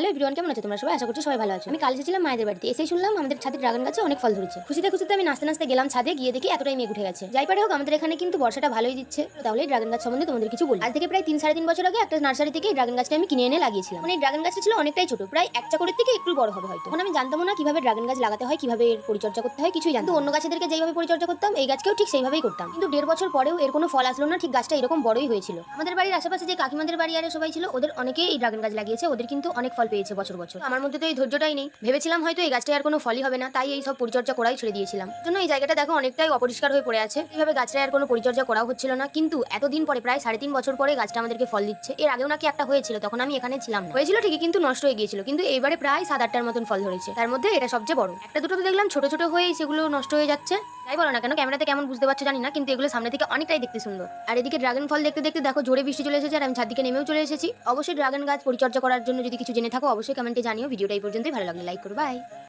Hello everyone, কেমন আছো তোমরা সবাই? আশা করছি সবাই ভালো আছো। আমি কাল এসেছিলাম মায়েদের বাড়িতে, এসেই শুনলাম আমাদের ছাদে ড্রাগন গাছে অনেক ফল ধরেছে। খুশিতে খুশিতে আমি নাচতে নাচতে গেলাম ছাদে, গিয়ে দেখি এতটাই মেঘ উঠে গেছে। যাই পারে হোক, আমাদের এখানে কিন্তু বর্ষাটা ভালোই দিচ্ছে। তাহলে ড্রাগন গাছ সম্বন্ধে তোমাদের কিছু বলি। আজ থেকে প্রায় 3-3.5 বছর আগে একটা নার্সারি থেকে ড্রাগন গাছটা আমি কিনে এনে লাগিয়েছিলাম। মানে ড্রাগন গাছটা ছিল অনেকটাই ছোট, প্রায় এক চাকরের থেকে একটু বড় হবে হয়তো। তখন আমি জানতাম না কিভাবে ড্রাগন গাছ লাগাতে হয়, কিভাবে এর পরিচর্যা করতে হয়, কিছুই জানতাম। অন্য গাছেদেরকে যেভাবে পরিচর্যা করতাম এই গাছকেও ঠিক সেইভাবেই করতাম, কিন্তু 1.5 বছর পরেও এর কোনো ফল আসলো না। ঠিক গাছটা এরকম বড়ই হয়েছিল। আমাদের বাড়ির আশেপাশে যে কাকিমাদের বাড়ি আর সবাই ছিল, ওদের অনেকেই এই ড্রাগন গাছ লাগিয়েছে, ওদের কিন্তু অনেক ফল পেয়েছে বছর বছর। আমার মধ্যে তো এই ধৈর্যটাই নেই, ভেবেছিলাম হয়তো এই গাছটা আর কোনো ফলই হবে না, তাই এই সব পরিচর্যা করাই ছেড়ে দিয়েছিলাম। জন্য এই জায়গাটা দেখো অনেকটাই অপরিষ্কার হয়ে পড়ে আছে। এইভাবে গাছটা আর কোনো পরিচর্যা করাও হচ্ছিল না, কিন্তু এতদিন পরে প্রায় 3.5 বছর পরে গাছটা আমাদেরকে ফল দিচ্ছে। এর আগেও নাকি একটা হয়েছিল, তখন আমি এখানে ছিলাম না। হয়েছিল ঠিকই, কিন্তু নষ্ট হয়ে গিয়েছিল। কিন্তু এবারে প্রায় 7-8টার মতন ফল ধরেছে, তার মধ্যে এটা সবচেয়ে বড়। একটা দুটো তো দেখলাম ছোট ছোট হয়ে সেগুলো নষ্ট হয়ে যাচ্ছে। তাই বলো না কেন, ক্যামেরাতে কেমন বুঝতে পারছো জানি না, কিন্তু এগুলো সামনে থেকে অনেকটাই দেখতে সুন্দর। আর এদিকে ড্রাগন ফল দেখতে দেখতে দেখো জোরে বৃষ্টি চলে এসেছে, আর আমি ছাদ থেকে নেমেও চলে এসেছি। অবশ্যই ড্রাগন গাছ পরিচর্যা করার জন্য যদি কিছু জেনে থাকো অবশ্যই কমেন্টে জানিও। ভিডিওটা এই পর্যন্তই, ভালো লাগলে লাইক করো। বাই।